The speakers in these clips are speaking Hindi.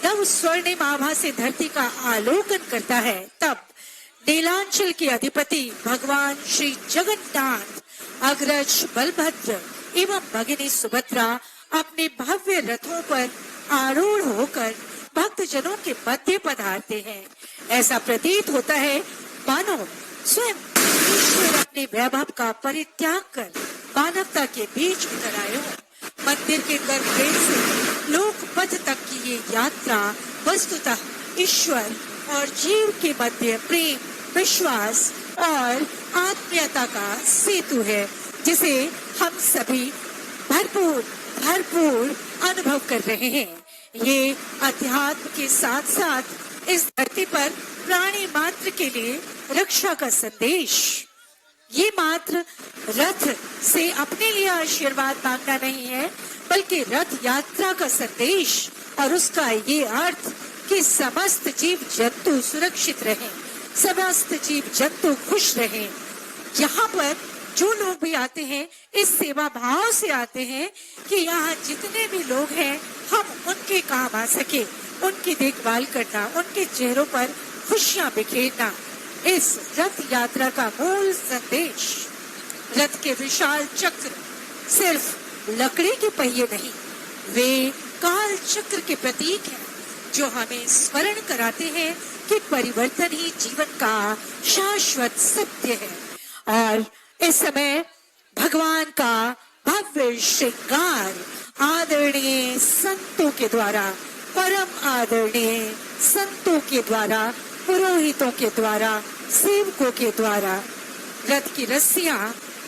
नव स्वर्णिम आभा से धरती का आलोकन करता है, तब नीलांचल के अधिपति भगवान श्री जगन्नाथ, अग्रज बलभद्र एवं भगिनी सुभद्रा अपने भव्य रथों पर आरूढ़ होकर भक्तजनों के मध्य पधारते हैं। ऐसा प्रतीत होता है मानो स्वयं ईश्वर अपने वैभव का परित्याग कर मानवता के बीच उतर आए हो। मंदिर के गर्भगृह से लोक पथ तक की ये यात्रा वस्तुतः ईश्वर और जीव के मध्य प्रेम, विश्वास और आत्मीयता का सेतु है, जिसे हम सभी भरपूर अनुभव कर रहे हैं। ये अध्यात्म के साथ साथ इस धरती पर प्राणी मात्र के लिए रक्षा का संदेश। ये मात्र रथ से अपने लिए आशीर्वाद मांगना नहीं है, बल्कि रथ यात्रा का संदेश और उसका ये अर्थ कि समस्त जीव जंतु सुरक्षित रहें, समस्त जीव जंतु खुश रहें। यहाँ पर जो लोग भी आते हैं इस सेवा भाव से आते हैं कि यहाँ जितने भी लोग हैं हम उनके काम आ सके, उनकी देखभाल करना, उनके चेहरों पर खुशियां बिखेरना, इस रथ यात्रा का मूल संदेश। रथ के विशाल चक्र सिर्फ लकड़ी के पहिए नहीं, वे काल चक्र के प्रतीक हैं, जो हमें स्मरण कराते हैं कि परिवर्तन ही जीवन का शाश्वत सत्य है। और इस समय भगवान का भव्य श्रृंगार आदरणीय संतों के द्वारा, परम आदरणीय संतों के द्वारा, पुरोहितों के द्वारा, सेवकों के द्वारा, रथ की रस्सियां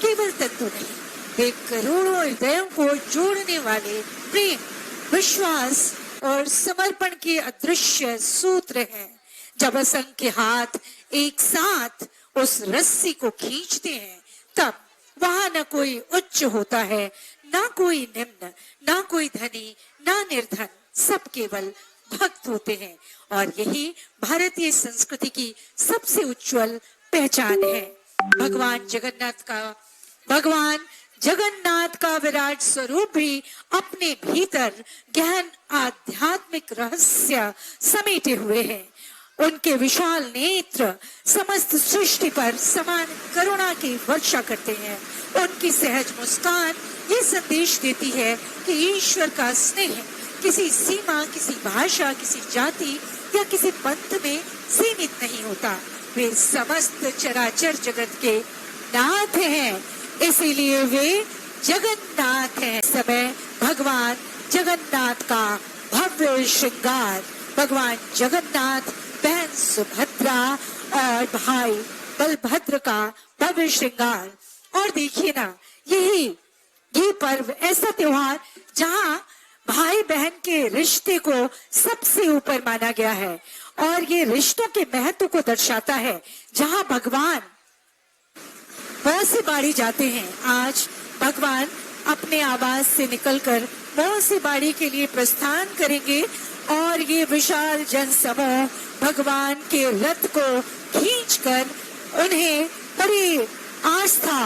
केवल तत्व नहीं, वे करोड़ों हृदयों को जोड़ने वाले प्रेम, विश्वास और समर्पण के अदृश्य सूत्र हैं। जब असंख्य हाथ एक साथ उस रस्सी को खींचते हैं, तब वहां न कोई उच्च होता है, ना कोई निम्न, ना कोई धनी, ना निर्धन, सब केवल भक्त होते हैं। और यही भारतीय संस्कृति की सबसे उज्जवल पहचान है। भगवान जगन्नाथ का विराट स्वरूप भी अपने भीतर गहन आध्यात्मिक रहस्य समेटे हुए हैं। उनके विशाल नेत्र समस्त सृष्टि पर समान करुणा की वर्षा करते हैं। उनकी सहज मुस्कान ये संदेश देती है कि ईश्वर का स्नेह किसी सीमा, किसी भाषा, किसी जाति या किसी पंथ में सीमित नहीं होता। वे समस्त चराचर जगत के नाथ हैं, इसीलिए वे जगन्नाथ हैं। समय भगवान जगन्नाथ का भव्य श्रृंगार, भगवान जगन्नाथ, बहन सुभद्रा और भाई बलभद्र का भव्य श्रृंगार। और देखिए ना, ये पर्व, ऐसा त्योहार जहाँ भाई बहन के रिश्ते को सबसे ऊपर माना गया है और ये रिश्तों के महत्व को दर्शाता है। जहाँ भगवान मौसी बाड़ी जाते हैं, आज भगवान अपने आवास से निकलकर मौसी बाड़ी के लिए प्रस्थान करेंगे और ये विशाल जनसमूह भगवान के रथ को खींचकर उन्हें बड़ी आस्था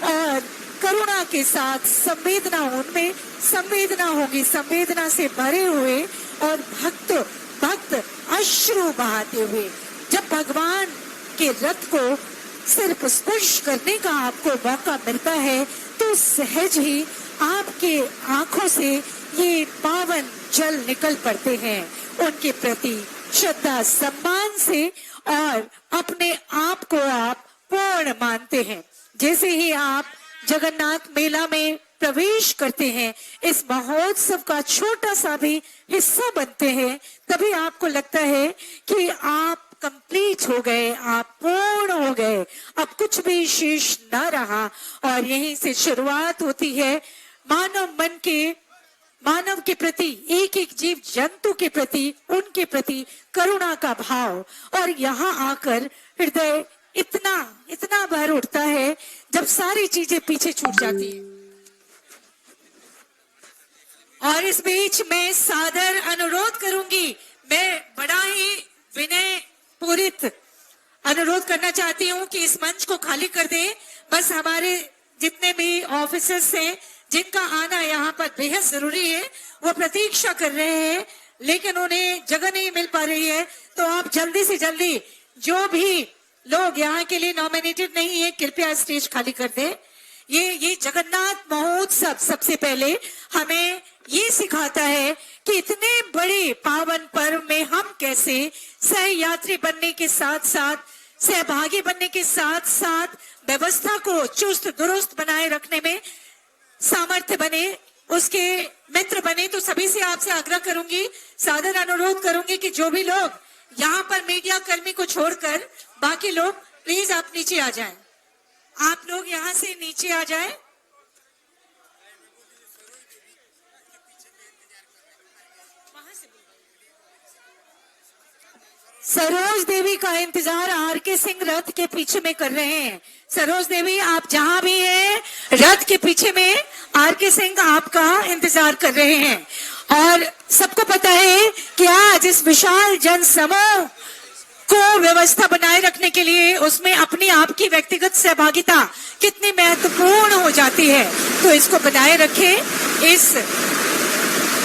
और करुणा के साथ संवेदना होगी, संवेदना से भरे हुए और भक्त अश्रु बहाते हुए जब भगवान के रथ को सिर्फ स्पर्श करने का आपको मौका मिलता है, तो सहज ही आपके आंखों से ये पावन जल निकल पड़ते हैं। उनके प्रति श्रद्धा सम्मान से और अपने आप को आप पूर्ण मानते हैं। जैसे ही आप जगन्नाथ मेला में प्रवेश करते हैं, इस महोत्सव का छोटा सा भी हिस्सा बनते हैं, तभी आपको लगता है कि आप कंप्लीट हो गए, आप पूर्ण हो गए, अब कुछ भी शेष न रहा। और यहीं से शुरुआत होती है मानव के प्रति, एक एक जीव जंतु के प्रति, उनके प्रति करुणा का भाव। और यहाँ आकर हृदय इतना भर उठता है जब सारी चीजें पीछे छूट जाती है। और इस बीच मैं सादर अनुरोध करूंगी, मैं बड़ा ही विनय पूरित अनुरोध करना चाहती हूँ कि इस मंच को खाली कर दें। बस हमारे जितने भी ऑफिसर्स हैं जिनका आना यहाँ पर बेहद जरूरी है, वो प्रतीक्षा कर रहे हैं लेकिन उन्हें जगह नहीं मिल पा रही है। तो आप जल्दी से जल्दी जो भी लोग यहाँ के लिए नॉमिनेटेड नहीं है, कृपया स्टेज खाली कर दें। ये जगन्नाथ महोत्सव सबसे पहले हमें ये सिखाता है कि इतने बड़े पावन पर्व में हम कैसे सहयात्री बनने के साथ साथ, सहभागी बनने के साथ साथ व्यवस्था को चुस्त दुरुस्त बनाए रखने में सामर्थ्य बने, उसके मित्र बने। तो सभी से आपसे आग्रह करूंगी, सादर अनुरोध करूंगी कि जो भी लोग यहाँ पर मीडिया कर्मी को छोड़कर बाकी लोग प्लीज आप नीचे आ जाएं। आप लोग यहाँ से नीचे आ जाएं। सरोज देवी का इंतजार आर के सिंह रथ के पीछे में कर रहे हैं। सरोज देवी आप जहां भी हैं, रथ के पीछे में आर के सिंह आपका इंतजार कर रहे हैं। और सबको पता है कि आज इस विशाल जन समूह को व्यवस्था बनाए रखने के लिए उसमें अपनी आपकी व्यक्तिगत सहभागिता कितनी महत्वपूर्ण हो जाती है। तो इसको बनाए रखें। इस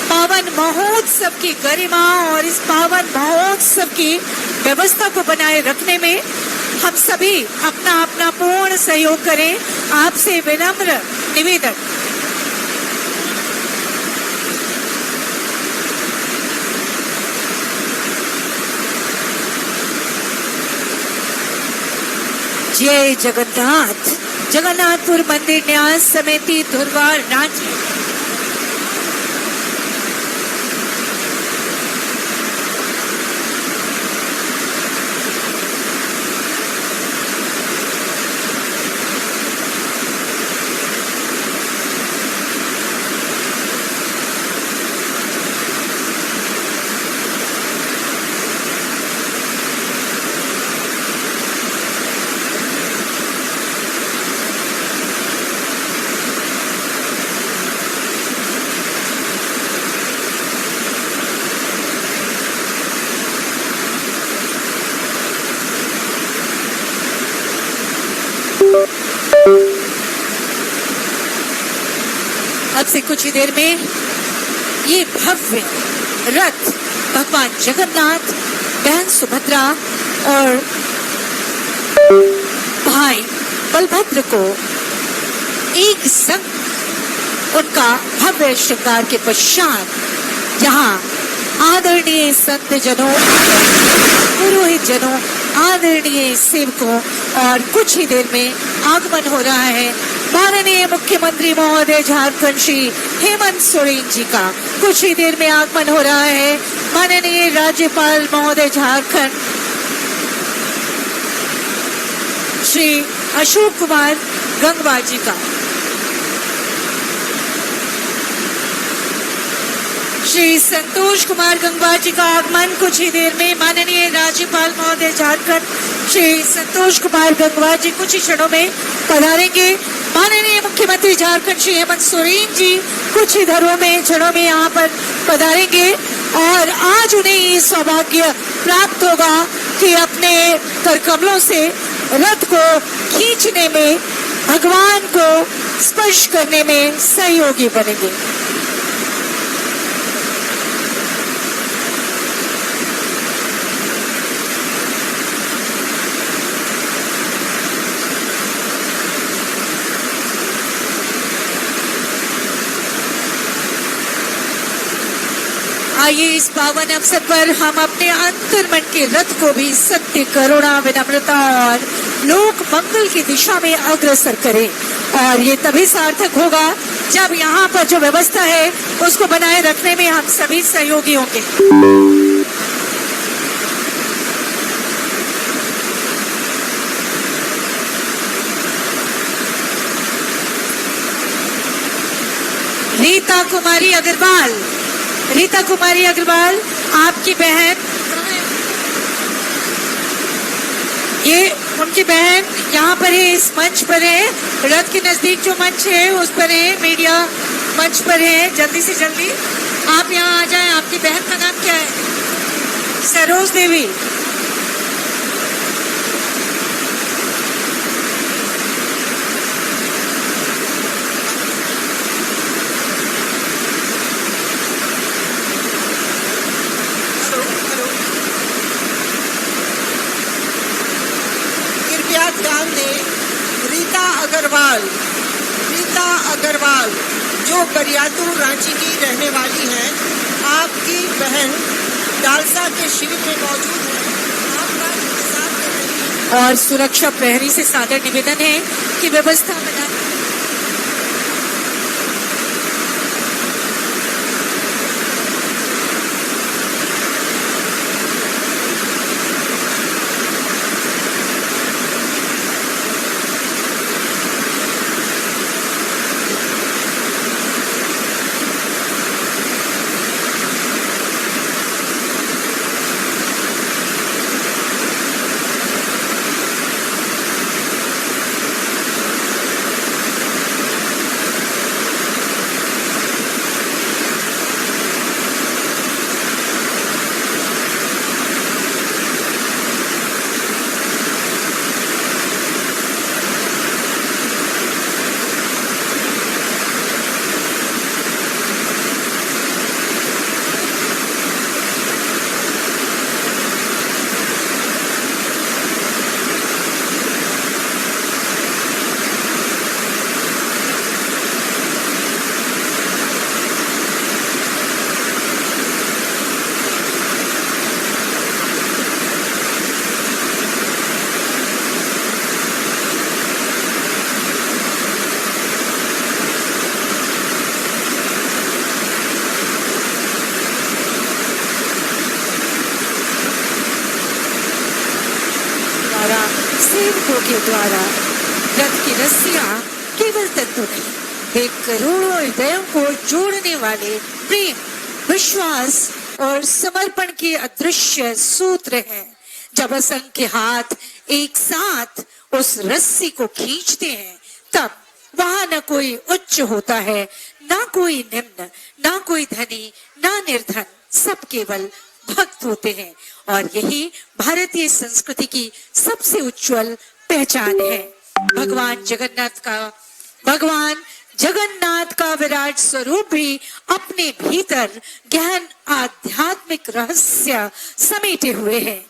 पावन महोत्सव की गरिमा और इस पावन महोत्सव की व्यवस्था को बनाए रखने में हम सभी अपना अपना पूर्ण सहयोग करें। आपसे विनम्र निवेदन। जय जगन्नाथ। जगन्नाथपुर मंदिर न्यास समिति धुरवार रांची। अब से कुछ ही देर में ये भव्य रथ भगवान जगन्नाथ, बहन सुभद्रा और भाई बलभद्र को एक संग उनका भव्य श्रृंगार के पश्चात जहां आदरणीय संत जनों, पुरोहित जनों, आदरणीय सेवकों और कुछ ही देर में आगमन हो रहा है माननीय मुख्यमंत्री महोदय झारखंड श्री हेमंत सोरेन जी का। कुछ ही देर में आगमन हो रहा है माननीय राज्यपाल महोदय झारखंड श्री अशोक कुमार गंगवार जी का। श्री संतोष कुमार गंगवार जी का आगमन कुछ ही देर में। माननीय राज्यपाल महोदय झारखंड श्री संतोष कुमार गंगवार जी कुछ ही क्षणों में पधारेंगे। माननीय मुख्यमंत्री झारखंड श्री हेमंत सोरेन जी कुछ ही क्षणों में यहाँ पर पधारेंगे और आज उन्हें ये सौभाग्य प्राप्त होगा कि अपने करकमलों से रथ को खींचने में, भगवान को स्पर्श करने में सहयोगी बनेंगे। आइए इस पावन अवसर पर हम अपने अंतर्मन के रथ को भी सत्य, करुणा, विनम्रता और लोक मंगल की दिशा में अग्रसर करें। और ये तभी सार्थक होगा जब यहाँ पर जो व्यवस्था है उसको बनाए रखने में हम सभी सहयोगी होंगे। रीता कुमारी अग्रवाल आपकी बहन, ये उनकी बहन यहाँ पर है, इस मंच पर है, रथ के नजदीक जो मंच है उस पर है, मीडिया मंच पर है। जल्दी से जल्दी आप यहाँ आ जाएं। आपकी बहन का नाम क्या है? सरोज देवी। अग्रवाल, रीता अग्रवाल, जो गरियातू रांची की रहने वाली हैं, आपकी बहन डालसा के शिविर में मौजूद है। आपका इंतजार कर रही है। और सुरक्षा प्रहरी से सादर निवेदन है कि व्यवस्था बना सेवकों के द्वारा रथ की रस्सियां केवल तत्व नहीं, वे करोड़ों हृदयों को जोड़ने वाले प्रेम, विश्वास और समर्पण के अदृश्य सूत्र हैं। जब असंख्य हाथ एक साथ उस रस्सी को खींचते हैं, तब वहां न कोई उच्च होता है, ना कोई निम्न, ना कोई धनी, ना निर्धन, सब केवल भक्त होते हैं। और यही भारतीय संस्कृति की सबसे उज्जवल पहचान है। भगवान जगन्नाथ का विराट स्वरूप भी अपने भीतर गहन आध्यात्मिक रहस्य समेटे हुए हैं।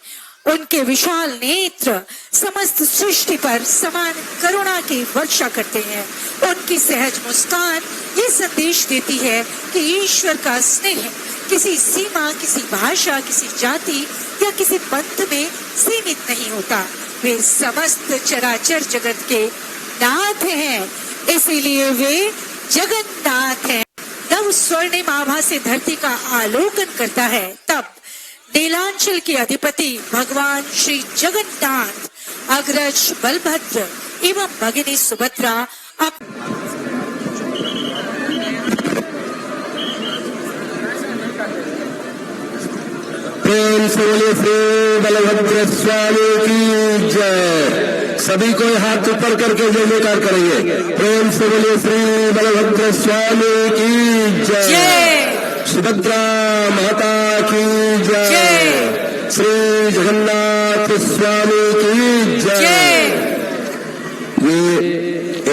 उनके विशाल नेत्र समस्त सृष्टि पर समान करुणा की वर्षा करते हैं। उनकी सहज मुस्कान ये संदेश देती है कि ईश्वर का स्नेह किसी सीमा, किसी भाषा, किसी जाति या किसी पंथ में सीमित नहीं होता। वे समस्त चराचर जगत के नाथ हैं, इसीलिए वे जगन्नाथ हैं। तब स्वर्णिम आभा से धरती का आलोकन करता है, तब नीलांचल के अधिपति भगवान श्री जगन्नाथ, अग्रज बलभद्र एवं भगिनी सुभद्रा प्रेम से बोले श्री बलभद्र स्वामी की जय। सभी को हाथ ऊपर करके जय जयकार करेंगे। प्रेम से बोले श्री बलभद्र स्वामी की जय। सुभद्रा माता की जय। श्री जगन्नाथ स्वामी की जय। ये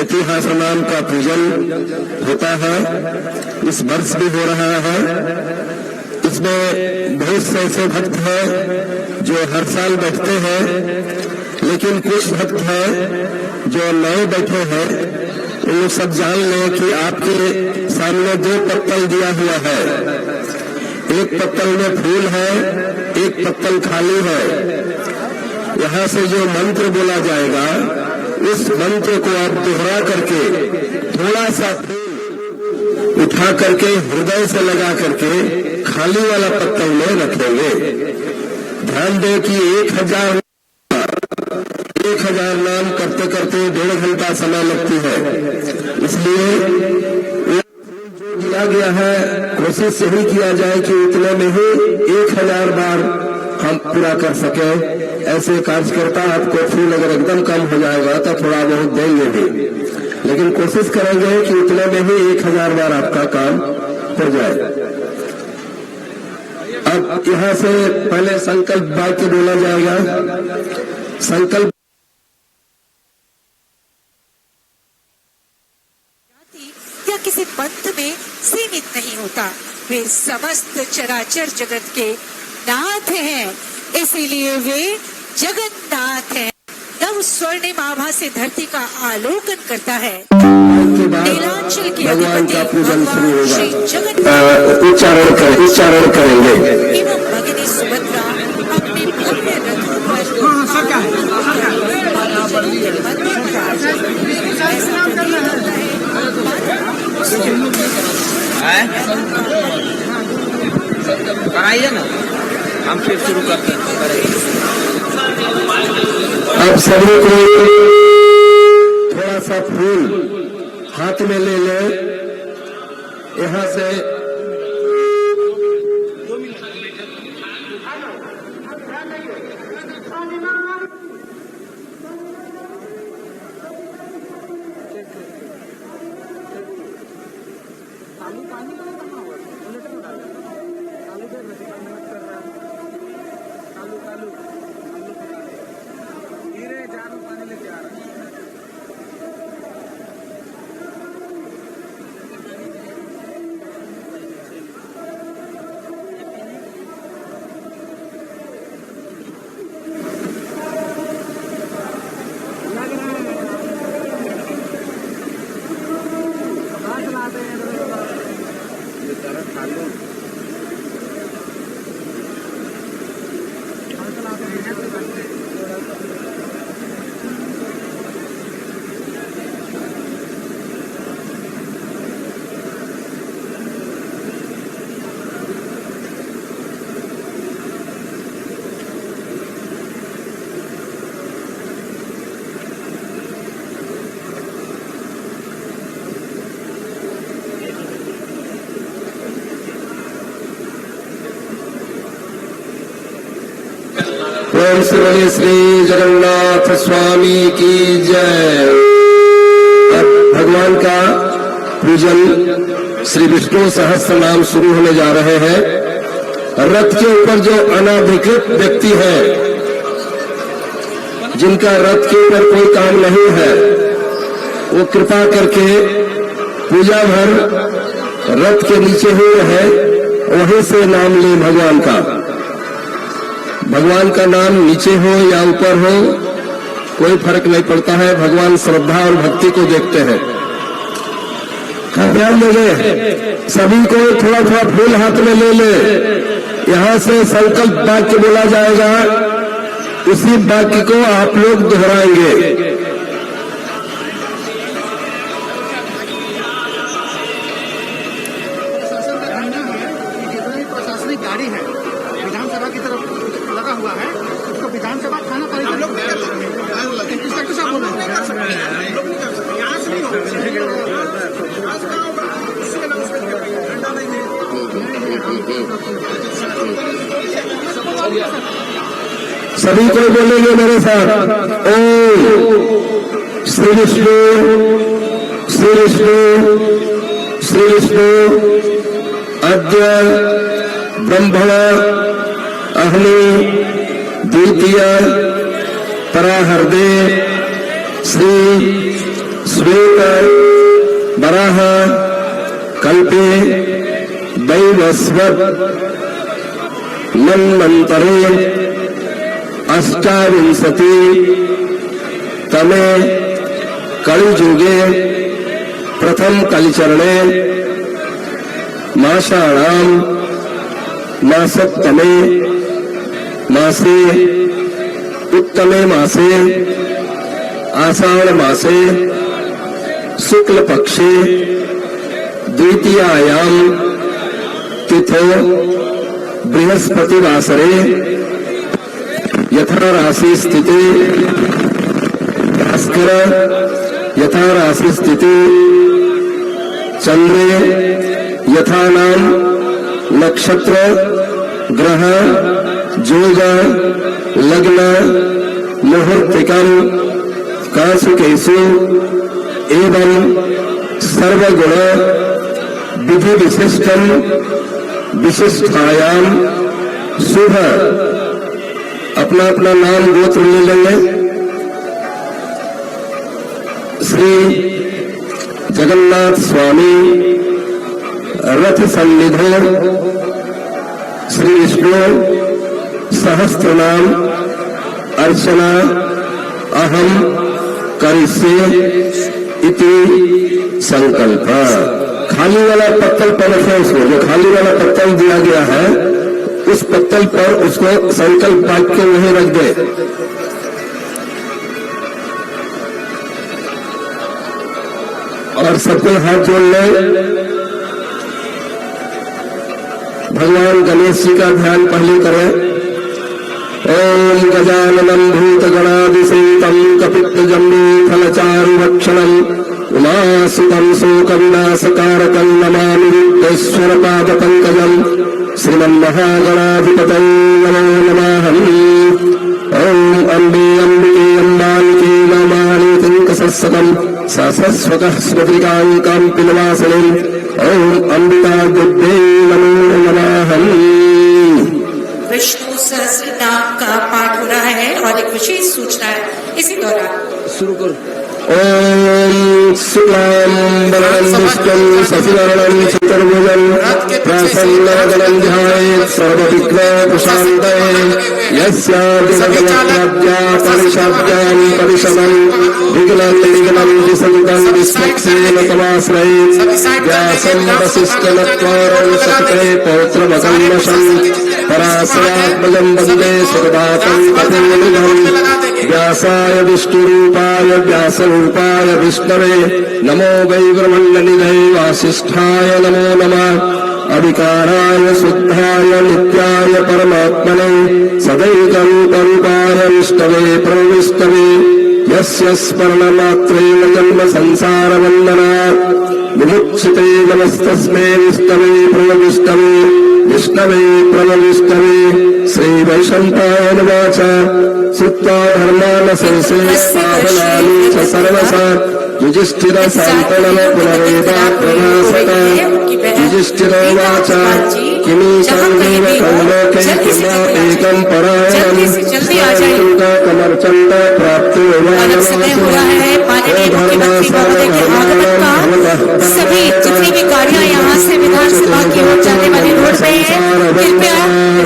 इतिहास नाम का पूजन होता है, इस वर्ष भी हो रहा है। इसमें बहुत से ऐसे भक्त हैं जो हर साल बैठते हैं, लेकिन कुछ भक्त हैं जो नए बैठे हैं। वो सब जान लें कि आपके सामने दो पत्तल दिया हुआ है, एक पत्तल में फूल है, एक पत्तल खाली है। यहाँ से जो मंत्र बोला जाएगा, उस मंत्र को आप दोहरा करके थोड़ा सा उठा करके हृदय से लगा करके खाली वाला पत्तल में रखेंगे। ध्यान दें कि 1000 नाम करते करते 1.5 घंटा समय लगती है। इसलिए जो दिया गया है, कोशिश यही किया जाए कि उतने में ही 1000 बार हम पूरा कर सके। ऐसे कार्यकर्ता आपको फूल अगर एकदम कम हो जाएगा तो थोड़ा बहुत देंगे भी, लेकिन कोशिश करेंगे कि उतने में ही 1000 बार आपका काम हो जाए। अब यहाँ से पहले संकल्प वाक्य बोला जाएगा। संकल्प या किसी पंथ में सीमित नहीं होता। वे समस्त चराचर जगत के नाथ हैं, इसीलिए वे जगन्नाथ हैं। नव स्वर्णिम आभा से धरती का आलोकन करता है। के बाद नीलांचल के भगवान अधिपति का पूजन शुरू भगवान श्री होगा। जगन्नाथ उच्चारण करेंगे। एवं भगिनी सुभद्रा अपने भव्य रथों पर बालोजनों के मध्य विराजमान। ऐसा प्रतीत होता है कराइए ना, हम फिर शुरू करते हैं। आप सभी को थोड़ा सा फूल हाथ में ले ले, यहाँ से ओम श्री जगन्नाथ स्वामी की जय। अब भगवान का पूजन श्री विष्णु सहस्त्र नाम शुरू होने जा रहे हैं। रथ के ऊपर जो अनाधिकृत व्यक्ति है, जिनका रथ के ऊपर कोई काम नहीं है, वो कृपा करके पूजा भर रथ के नीचे ही रहे, वहीं से नाम ले भगवान का। भगवान का नाम नीचे हो या ऊपर हो, कोई फर्क नहीं पड़ता है। भगवान श्रद्धा और भक्ति को देखते हैं। ध्यान देंगे, सभी को थोड़ा थोड़ा फूल हाथ में ले ले। यहाँ से संकल्प वाक्य बोला जाएगा, उसी वाक्य को आप लोग दोहराएंगे। प्रशासनिक गाड़ी है, विधानसभा की तरफ लगा हुआ है, उसको विधानसभा थाना पर इंस्पेक्टर साहब बोल रहे हैं। सभी को बोलेंगे मेरे साथ, ओम श्री विष्णु श्री विष्णु श्री विष्णु अद्य ब्रह्मण अहनि द्वितीय पराहर्दे श्री श्वेत वराह कल्पे वैवस्वत मन्वन्तरे अष्टाविंशति तमे कलिजुगे प्रथम कलिचरणे माषाणाम मासोत्तमे मासे उत्तमे मासे आषाढ़ मासे शुक्ल पक्षे द्वितीयायाम तिथो बृहस्पतिवासरे यथा राशि स्थिति भास्कर यथा राशि स्थिति चंद्रे यथा नाम नक्षत्र ग्रह जोग लग्न मुहूर्तिकम कासुकेशु एवं सर्वगुण विधि विशिष्टम विशिष्टायाम शुभ। अपना अपना नाम गोत्र ले लेंगे। श्री जगन्नाथ स्वामी रथ सन्निधो श्री विष्णु सहस्त्र नाम अर्चना अहम करिष्ये इति संकल्प। खाली वाला पत्तल पर रखे, उसको जो खाली वाला पत्तल दिया गया है उस पत्तल पर उसको संकल्प वाक्य वहीं रख दे। और सबको हाथ जोड़ ले। भगवान गणेश जी का ध्यान पहले करें। ओम गजाननं भूतगणादिसेवितं कपित्तजम्बूफलचारुभक्षणं उमासुतं शोकविनाशकारकं नमामि विघ्नेश्वरपादपङ्कजं श्रीमन्महागणाधिपतये नमो नमः। ओम अम्बे अम्बिके अम्बालिके नमामि तिङ्कसत्सकं ससस्वतः स्वतिकाङ्कां पिनवासने। ओम अंबिका गुड्डे नमो नमः। विष्णु सहस्त्र नाम का पाठ हो रहा है और एक विशेष सूचना है इसी दौरान। शुरू करो। ओम शुक्लांबरधरं विष्णुं शशिवर्णं चतुर्भुजं प्रसन्नवदनं ध्यायेत् सर्वविघ्नोपशान्तये। यस्यादिलग्नप्रज्ञा परिषद्यां परिषदं विघ्नं निघ्नं विसन्तं विस्मक्सेन तमाश्रयेत्। व्यासं वसिष्ठनत्वारं सत्ते पौत्रमकल्मषं पराशरात्मजं वन्दे सुखदातं तपोनिधम्। व्यासाय विष्णुरूपाय व्यासरूपाय विष्णवे नमो वै ब्रह्मण्यनिधये वासिष्ठाय नमो नमः। अविकाराय शुद्धाय नित्याय परमात्मने सदैकरूपरूपाय विष्णवे प्रविष्णवे। यस्य स्मरणमात्रेण जन्म संसारवन्दनात् विमुच्यते नमस्तस्मै विष्णवे प्रविष्णवे विष्णवे प्रविष्णवे। श्री वैशंपायन वाच श्रुत्वा धर्मानशेषे पावनानि च सर्वसा युधिष्ठिर शान्तनं पुनरेवाप्रभासत। युधिष्ठिरोवाच किमीशं देव कौलोके किमा एकं परायणं कमर्चन्त प्राप्तो सभी जितनी भी गाड़ियां यहाँ से विधानसभा की ओर जाने वाली रोड पे हैं, कृपया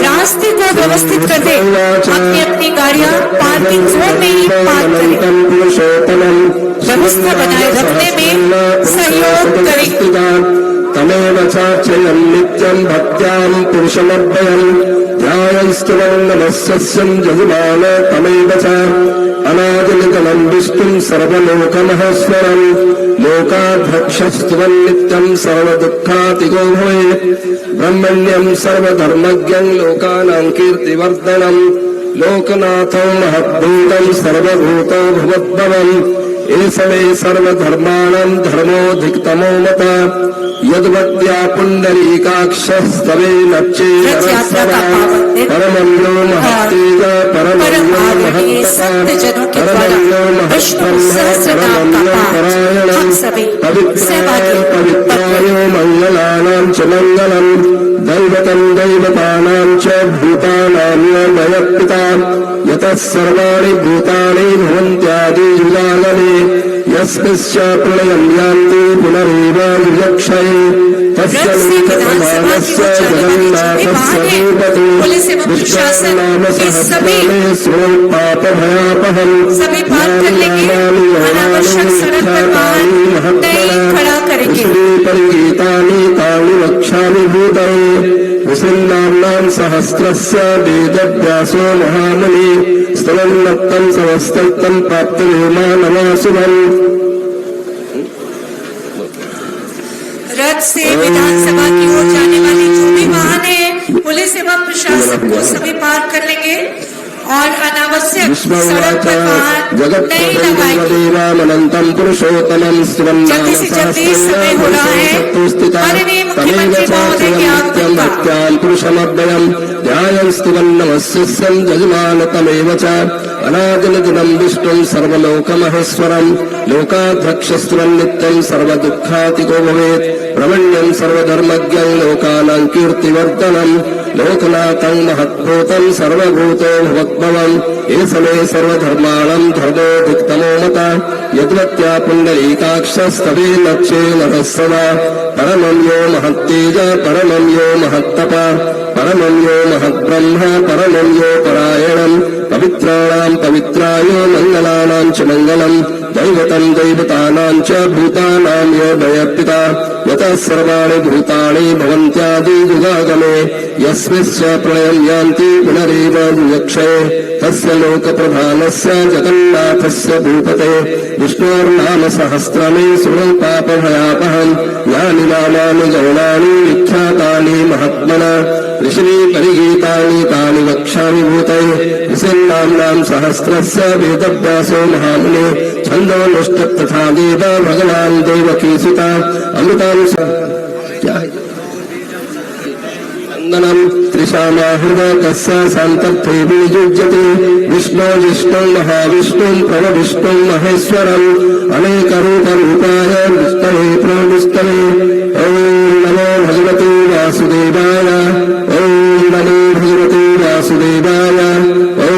रास्ते को व्यवस्थित कर दे। अपनी अपनी गाड़ियां पार्किंग जोन में ही पार्क करें। व्यवस्था बनाए रखने में सहयोग करें। तमेव चार्चयन् नित्यं भक्त्यां पुरुषमव्ययम् ध्यायैस्तवं नमस्यस्यं जजमान तमेव च। अनादिनिधनं विष्णुं सर्वलोकमहेश्वरं लोकाध्यक्षस्तुवन् नित्यं सर्वदुःखातिगो भवेत्। ब्रह्मण्यं सर्वधर्मज्ञं लोकानां कीर्तिवर्धनं लोकनाथं महद्भूतं सर्वभूतो भवद्भवम्। एषमे सर्वधर्माणां धर्मोऽधिकतमो मतः यद्वद्या पुण्डरीकाक्षस्तवे नच्चेदरस्वरा परमं यो महत्तेज परमं यो महत्तपः परमं यो महत्ब्रह्म परमं यो परायणं पवित्राय पवित्राय मङ्गलानां च मङ्गलम् दैवतं दैवतानां च भूतानां यो मयत्पिता यतः सर्वाणि भूतानि भवन्त्यादियुगागमे यस्मिश्च प्रलयं यान्ति पुनरेव विलक्षये तस्य लोकमानस्य जगन्नाथस्य रूपते विष्णुर्नाम सहस्रनामे स्रोत्पापभयापहम् ज्ञानानि योगानि विख्यातानि महत्तराणि श्रीपरिगीतानि तानि वक्ष्यामि भूतये। विष्णुनाम्नां सहस्रस्य वेदव्यासो महामुनिः स्तवन्नत्तं समस्तत्तं प्राप्तवेमा नमासुभम्। रथ से विधानसभा की ओर जाने वाली जो भी वाहन है पुलिस एवं प्रशासन को सभी पार कर लेंगे और अनावश्यक सड़क पर वाहन नहीं लगाएंगे। पुरुषोत्तमं जल्दी से जल्दी समय हो रहा है। माननीय मुख्यमंत्री महोदय की आगमन पुरुषमव्ययम् ध्यायस्तुवन्नमस्यस्यं जजमानतमेव च। अनादिनिधनं विष्णुं सर्वलोकमहेश्वरं लोकाध्यक्षस्तुवन्नित्यं सर्वदुःखातिको भवेत्। ब्रह्मण्यं सर्वधर्मज्ञं लोकानां कीर्तिवर्धनं लोकनाथं महद्भूतं सर्वभूतो भवद्भवम्। एषमे सर्वधर्माणां धर्मोऽधिकतमो मतः यद्वत्या पुण्डरीकाक्षस्तवे नच्चेन सदा परमं यो महत्तेज परमं यो महत्तपः परमं यो महद्ब्रह्म परमं यो परायणम् पवित्राणां पवित्राय मंगलानां च मंगलम् दैवतं दैवतानां च भूतानां यो दयपिता यतः सर्वाणि भूतानि भवन्त्यादियुगागमे यस्मिंश्च प्रलयं यान्ति पुनरेव विवक्षये तस्य लोकप्रधानस्य जगन्नाथस्य भूपते विष्णोर्नाम सहस्रमे शृणु पापभयापहम् यानि नामानि गौणानि विख्यातानि महात्मना ऋषिणी परिगीतानि तानि वक्ष्यामि भूतये ऋषीणाम्नां सहस्रस्य वेदव्यासो महामुने छन्दोनुष्ठ तथा देव भगवान् देवकीसुता अमृतां क्या है वंदनम त्रिशामाहृदकस्य सान्तर्थे वियुज्यते विष्णो विष्णु महाविष्णु प्रभविष्णु महेश्वरम् अनेकरूपरूपाय विष्णवे प्रविष्णवे ॐ नमो भगवते वासुदेवाय ॐ नमो भगवते वासुदेवाय ॐ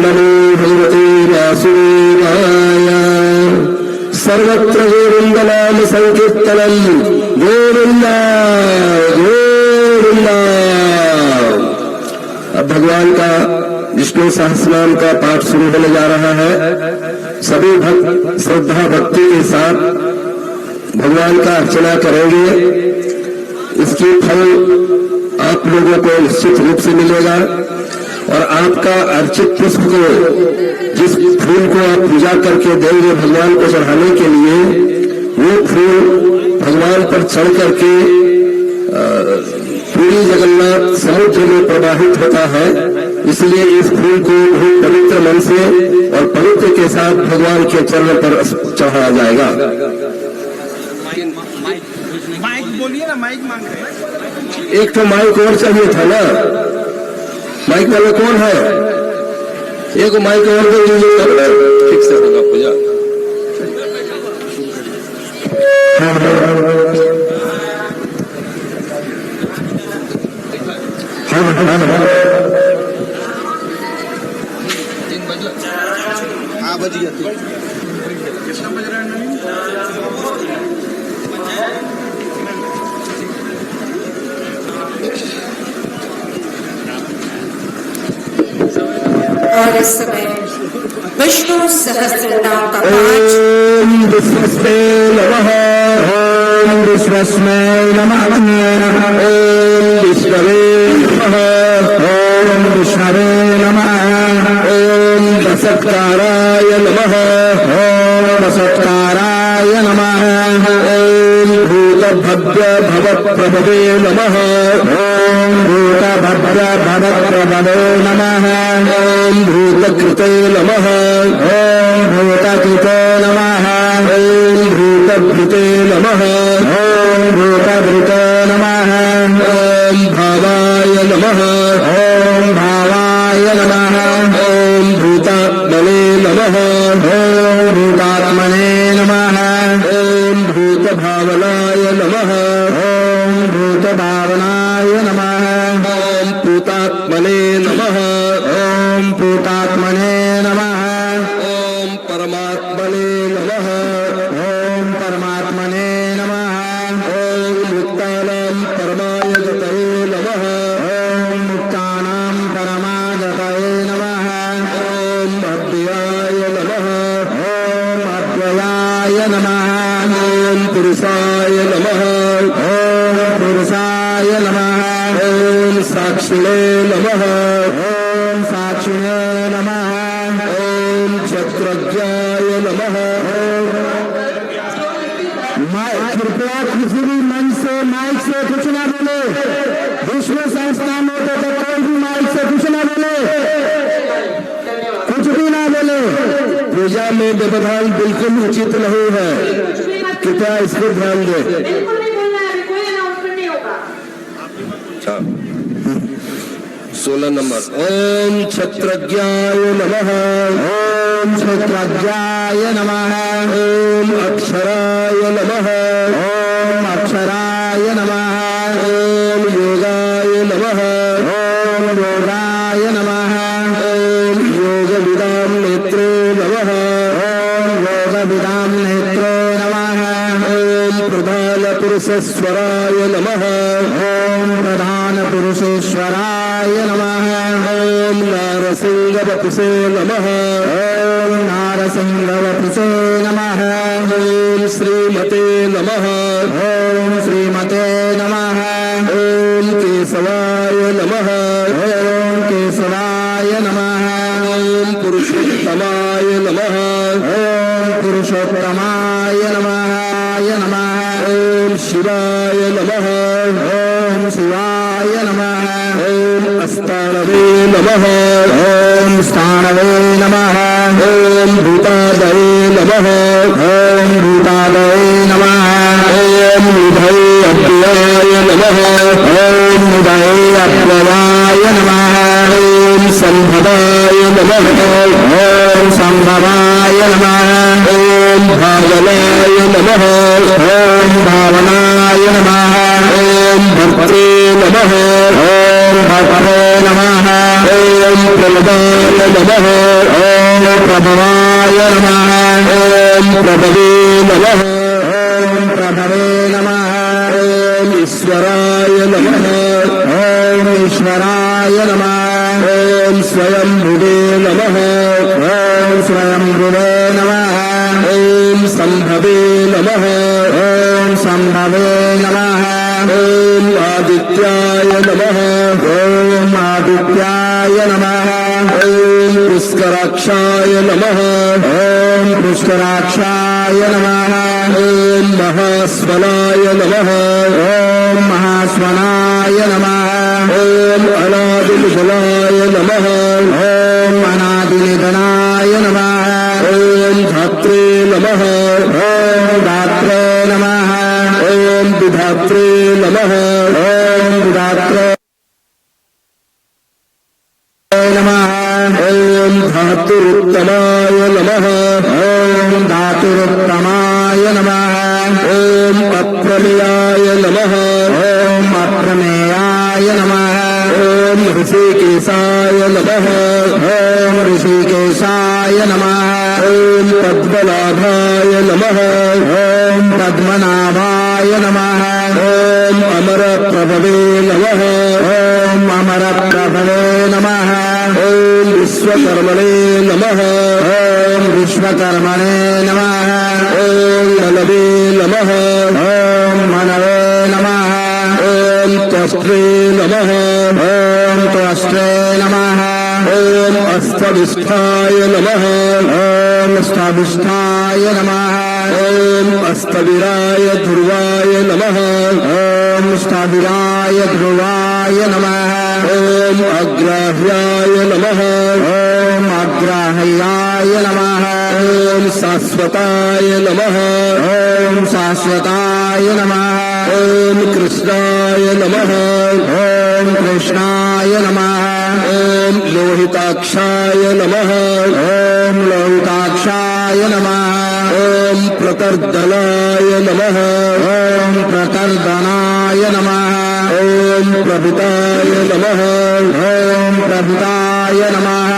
नमो भगवते वासुदेवाय सर्वत्र गोविन्दनाम संकीर्तनम् गोविन्दा अब भगवान का विष्णु सहस्रनाम का पाठ शुरू होने जा रहा है। सभी भक्त श्रद्धा भक्ति के साथ भगवान का अर्चना करेंगे। इसकी फल आप लोगों को निश्चित रूप से मिलेगा और आपका अर्चित पुष्प को जिस फूल को आप पूजा करके देंगे भगवान को चढ़ाने के लिए, वो फूल भगवान पर चढ़ करके पूरी जगन्नाथ समुद्र में प्रवाहित होता है। इसलिए इस फूल को बहुत पवित्र मन से और पवित्र के साथ भगवान के चरण पर चढ़ाया जाएगा। माइक बोलिए ना, माइक मांग रहे हैं। एक तो माइक और चाहिए था ना, माइक वाला कौन है? एक माइक और दे दीजिए, ठीक से होगा पूजा। हाँ बज गया। कितना बज रहा है? और इस समय विष्णु सहस्रनाम का पाठ। ओम विश्वस्मै नमः, ओम विश्वस्मै नमः, ओम विष्णवे नमः, ओम विष्णवे नमः, ओम वसत्काराय नमः, ओम वसत्काराय नमः, ओम भूतभव्य भवप्रभवे नमः, ओम भूतभव्य भवप्रभवे नमः, ओम भूतकृते नमः, ओम भूतकृते नमः, ओम भूतभृते नमः, ओम भूतभृते नमः, ओम भावाय नमः, ओम भावाय नमः, ओम भूतात्मने नमः, ओम भूतात्मने नमः, ओम भूतभावनाय नमः, ओम भूतभावनाय नमः, ओम पूतात्मने नमः, ओम पूतात्मने नमः, ओम परमात्मने नमः, ओम परमात्मने नमः, ओम मुक्तानां परमाय गतये नमः, ओम मुक्तानां परमागतये नमः, ओम अव्ययाय नमः, ओम अव्ययाय नमः, ओम पुरुषाय नमः, ओम पुरुषाय नमः, ओम साक्षिणे नमः, ओम साक्षिणे नमः, ओम चक्रज्ञाय नमः। कृपया किसी भी मंच से माइक से कुछ ना बोले, विष्णु संस्थान होते तो कोई भी माइक से कुछ ना बोले, कुछ भी ना बोले। पूजा में व्यवधान बिल्कुल उचित नहीं है, कृपया इस पर ध्यान दें। 16 नंबर। ओम छत्रज्ञाय नमः, ओम छत्रज्ञाय नमः, ओम अक्षराय नमः, ओम अक्षराय नमः, ओम योगाय नमः, ओम योगाय नमः, ओम योगविदां नेत्रे नमः, ओम योगविदां नेत्रे नमः, ओम प्रधान पुरुषेश्वराय नमः, ओम प्रधान पुरुषेश्वराय नमः, ओम नारसिंहवपुषे नमः ॐ नारसिंहवपुषे नमः ॐ श्रीमते नमः ॐ श्रीमते नमः ॐ केशवाय नमः ॐ केशवाय नमः ॐ पुरुषोत्तमाय नमः ॐ पुरुषोत्तमाय नमः ॐ शिवाय नमः ॐ शिवाय नमः ॐ अस्तानवे नमः ॐ स्थानवे नमः ॐ भूतादये नमः ॐ भूतादये नमः ॐ निधये अव्ययाय नमः ॐ उदये अप्ययाय नमः ॐ सम्भवाय नमः ॐ सम्भवाय नमः ॐ भावनाय नमः ॐ भावनाय नमः ॐ भर्त्रे नमः ॐ भर्त्रे नमः ॐ प्रमदाय नमः ॐ प्रभवाय नमः ॐ प्रभवे नमः ॐ प्रभवे नमः ॐ ईश्वराय नमः ॐ ईश्वराय नमः ॐ स्वयंभुवे नमः ॐ स्वयंभुवे नमः ॐ सम्भवे नमः ॐ सम्भवे नमः ॐ आदित्याय नमः ॐ आदित्याय नमः ॐ पुष्कराक्षाय नमः ॐ पुष्कराक्षाय नमः ॐ महास्वनाय नमः ॐ महास्वनाय नमः ॐ अनादिनिधनाय नमः ॐ अनादिनिधनाय नमः ॐ धात्रे नमः ॐ दात्रे नमः ॐ विधात्रे नमः ॐ विधात्रे नमः ॐ धातुरुत्तमाय नमः ॐ धातुरुत्तमाय नमः ॐ अप्रमेयाय नमः ॐ अप्रमेयाय नमः ॐ ऋषिकेशाय नमः ॐ ऋषिकेशाय नमः ॐ पद्मनाभाय नमः ॐ पद्मनाभाय नमः ॐ अमरप्रभवे नमः ॐ अमरप्रभवे नमः ॐ विश्वकर्मणे नमः ॐ विश्वकर्मणे नमः ॐ नलवे नमः ॐ मनवे नमः ॐ त्वष्ट्रे नमः ॐ त्वष्ट्रे नमः ॐ अस्तविष्ठाय नमः ॐ स्थाविष्ठाय नमः ॐ अस्तविराय ध्रुवाय नमः ॐ स्थाविराय ध्रुवाय नमः ॐ अग्राह्याय नमः ॐ अग्राह्याय नमः ॐ शाश्वताय नमः ॐ शाश्वताय नमः ॐ कृष्णाय नमः ॐ कृष्णाय नमः ॐ लोहिताक्षाय नमः ॐ लोहिताक्षाय नमः ॐ प्रतर्दनाय नमः ॐ प्रतर्दनाय नमः ॐ प्रभुताय नमः ॐ प्रभुताय नमः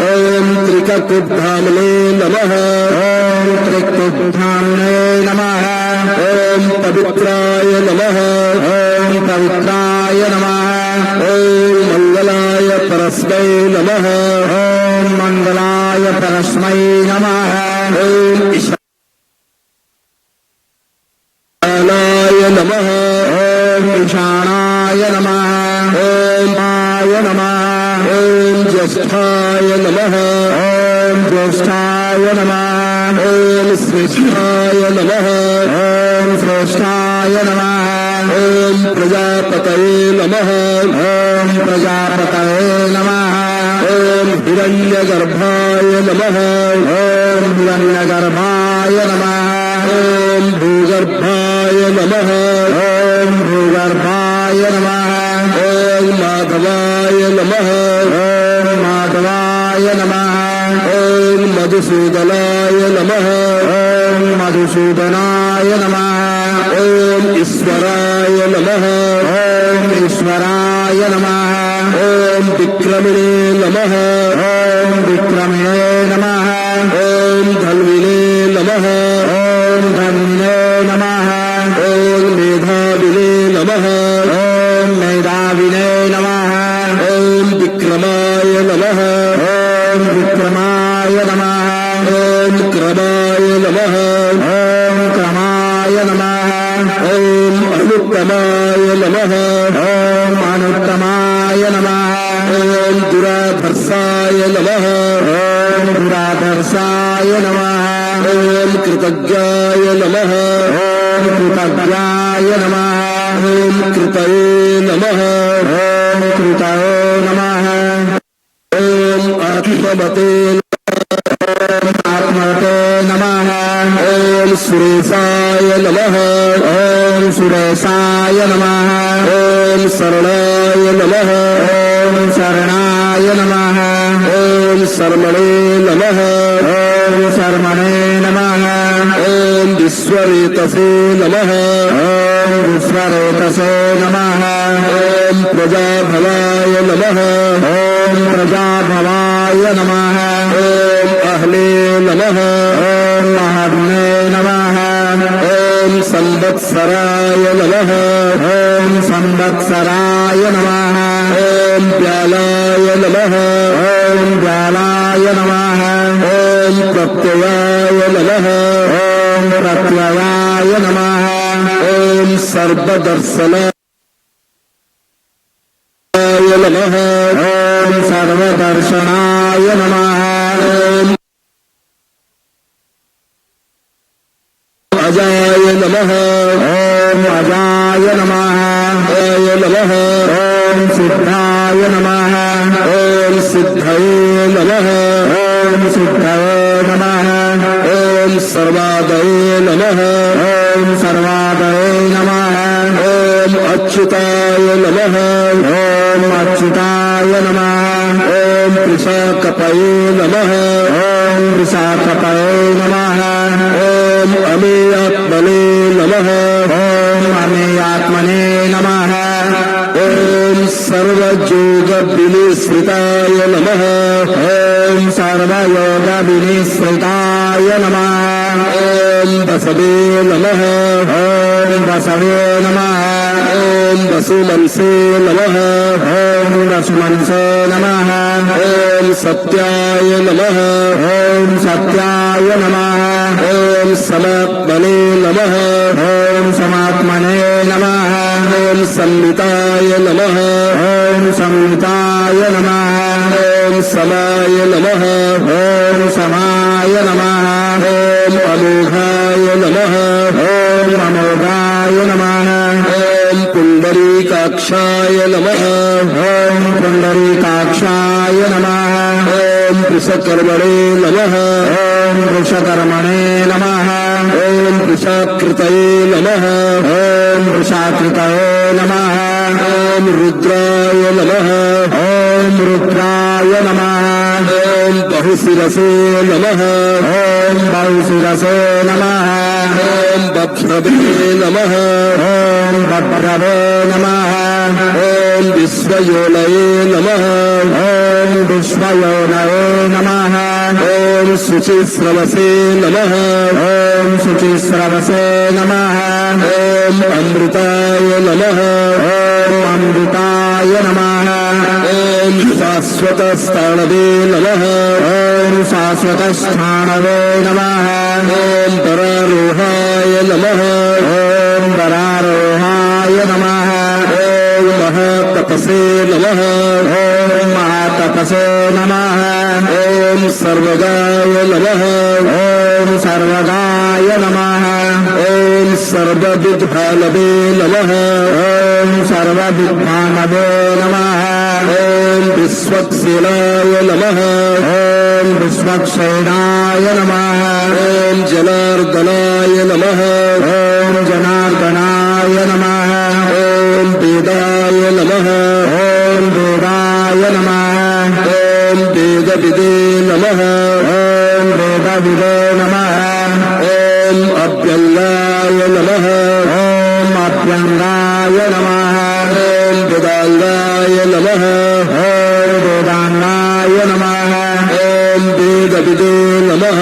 ॐ त्रिककुब्धाम्ने नमः ॐ त्रिकुब्धाम्ने नमः ॐ पवित्राय नमः ॐ पवित्राय नमः ॐ मङ्गलाय परस्मै नमः ॐ मङ्गलाय परस्मै नमः ॐ ईशानाय नमः ॐ ईशानाय नमः ॐ माय नमः ॐ ज्येष्ठाय नमः ॐ ज्येष्ठाय नमः ॐ श्रेष्ठाय नमः ॐ श्रेष्ठाय नमः ॐ प्रजापतये नमः ॐ प्रजापतये नमः ॐ हिरण्यगर्भाय नमः ॐ हिरण्यगर्भाय नमः ॐ भूगर्भाय नमः ॐ भूगर्भाय नमः ॐ माधवाय नमः ॐ माधवाय नमः ॐ मधुसूदनाय नमः ॐ मधुसूदनाय नमः ॐ ईश्वराय नमः ॐ ईश्वराय नमः ॐ विक्रमिणे नमः ॐ विक्रमिणे नमः ॐ धन्विने नमः ॐ धन्ये नमः ॐ मेधाविने नमः ॐ मेधाविने नमः ॐ विक्रमाय नमः ॐ विक्रमाय नमः ॐ क्रमाय नमः ॐ क्रमाय नमः ॐ अनुत्तमाय नमः ॐ अनुत्तमाय नमः ॐ दुराधर्षाय नमः ॐ दुराधर्षाय नमः ॐ कृतज्ञाय नमः ॐ कृतज्ञाय नमः ॐ कृतये नमः ॐ कृतये नमः ॐ आत्ममते आत्मते नमः ॐ सुरेशाय नमः ॐ सुरेशाय नमः ॐ शरणाय नमः ॐ शरणाय नमः ॐ शर्मणे नमः ॐ शर्मणे नमः ॐ विश्वरेतसे नमः ॐ विश्वरेतसे नमः ॐ प्रजाभवाय नमः ॐ प्रजाभवाय नमः ॐ अहले नमः ॐ महर्ने नमः ॐ संवत्सराय नमः ॐ संवत्सराय नमः ॐ व्यालाय नमः ॐ व्यालाय नमः ॐ प्रत्ययाय नमः ॐ प्रत्ययाय नमः ॐ सर्वदर्शनाय नमः ॐ सर्वदर्शनाय नमः ॐ अजाय नमः ॐ अजाय नमः आय नमः ॐ सिद्धाय नमः ॐ सिद्धये नमः ॐ सिद्धये नमः ॐ सर्वादये नमः ॐ सर्वादये नमः ॐ अच्युताय नमः ॐ अच्युताय नमः ॐ कृशाकपये नमः ॐ वृषाकपये नमः ॐ अमेयात्मने नमः ॐ अमेयात्मने नमः ॐ सर्वयोगविनिश्रिताय नमः ॐ सर्वयोगविनिश्रिताय नमः ॐ बसवे नमः ॐ बसवे नमः ॐ वसुमंसे नमः ॐ वसुमंसे नमः ॐ सत्याय नमः ॐ सत्याय नमः ॐ समात्मने नमः ॐ समात्मने नमः ॐ संहिताय नमः ॐ संहिताय नमः ॐ समाय नमः ॐ समाय नमः ॐ अमोघाय नमः ॐ अमोघाय नमः ॐ पुण्डरीकाक्षाय नमः ॐ पुण्डरीकाक्षाय नमः ॐ वृषकर्मणे नमः ॐ वृषकर्मणे नमः ॐ वृषाकृतये नमः ॐ वृषाकृतये नमः ॐ रुद्राय नमः ॐ रुद्राय नमः ॐ बहुशिरसे नमः ॐ बहुशिरसे नमः ॐ बभ्रवे नमः ॐ भद्रवे नमः ॐ विश्वयोनये नमः ॐ विश्वयोनये नमः ॐ शुचिश्रवसे नमः ॐ शुचिस्रवसे नमः ॐ अमृताय नमः ॐ अमृताय नमः ॐ शाश्वतस्थाणवे नमः ॐ शाश्वतस्थाणवे नमः ॐ परारोहाय नमः ॐ वरारोहाय नमः ॐ महातपसे नमः ॐ महातपसे नमः ॐ सर्वगाय नमः ॐ सर्वगाय नमः ॐ सर्वविद्भानवे नमः ॐ सर्वविद्वानवे नमः ॐ विश्वक्सेनाय नमः ॐ विश्वक्सेनाय नमः ॐ जनार्दनाय नमः ॐ जनार्दनाय नमः ॐ वेदाय नमः ॐ वेदाय नमः ॐ वेदविदे नमः ॐ वेदविदे नमः ॐ अभ्यङ्गाय नमः ॐ अभ्यङ्गाय नमः ॐ वेदाङ्गाय नमः ॐ वेदाङ्गाय नमः ॐ वेदविदे नमः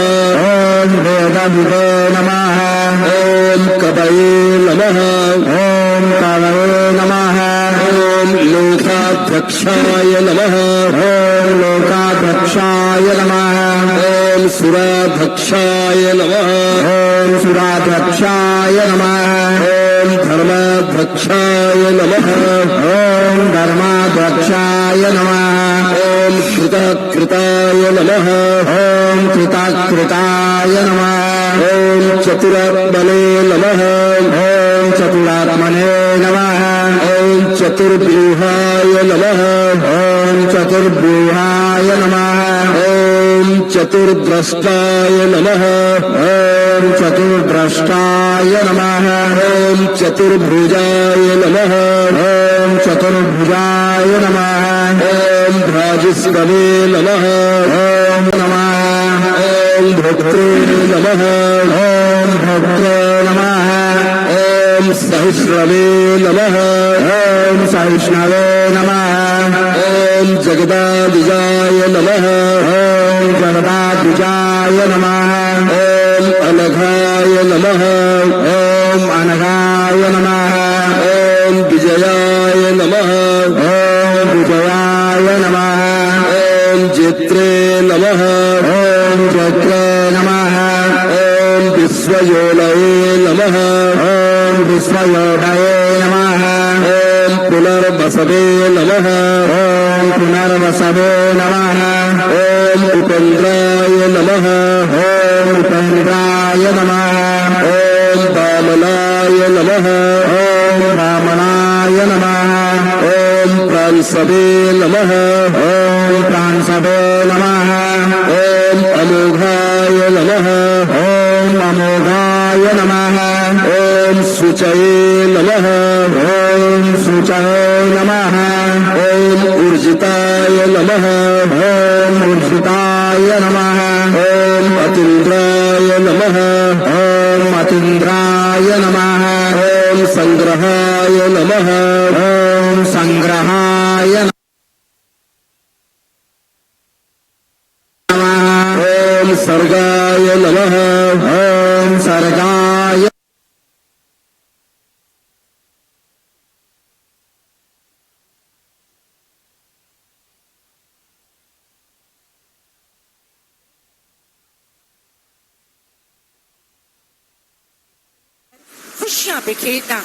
ॐ वेदविदे नमः ॐ कवये नमः ॐ कवये नमः ॐ लोकाध्यक्षाय नमः ॐ लोकाध्यक्षाय सुराध्यक्षाय नमः ओम सुराध्यक्षाय नमः ओम सुराध्यक्षाय नमः ओम धर्माध्यक्षाय नमः ओम धर्माध्यक्षाय नमः ओम कृताकृताय नमः ओम कृताकृताय नमः ओम चतुरात्मने नमः ओम चतुरात्मने नमः ओम चतुर्व्यूहाय नमः ओम चतुर्व्यूहाय नमः ओम चतुर्द्रष्टाय नमः ओम चतुर्द्रष्टाय नमः ओम चतुर्भुजाय नमः ओम चतुर्भुजाय नमः ओम भ्राजिष्णवे नमः ओम नमः ओम भोक्त्रे नमः ओम भद्रे नमः ओम सहिष्णवे नमः ओम सहिष्णवे नमः ओम जगदादिजाय नमः ओम जगदाद्विजाय नमः ओम अनघाय नमः ओम अनघाय नमः ओम विजयाय नमः ओम विजयाय नमः ओम जेत्रे नमः ओम जत्रे नमः ओम विश्वयोनये नमः ओम विश्वयोगये नमः ओम पुनर्वसवे नमः ओम पुनर्वसवे नमः ओम उपेन्द्राय नमः ओम उपेन्द्राय नमः ओम वामनाय नमः ओम वामनाय नमः ओम प्रांसवे नमः ओम प्रांसवे नमः ओम अमोघाय नमः ओम अमोघाय नमः ओम शुचये नमः ओम शुचये नमः ओम ऊर्जिताय नमः ओम ऊर्जिताय नमः ओम अतीन्द्राय नमः ओम अतीन्द्राय नमः ओम संग्रहाय नमः ओम संग्रहाय नमः ओम सर्गाय नमः ओम सर्गाय खुशियां बिखेरना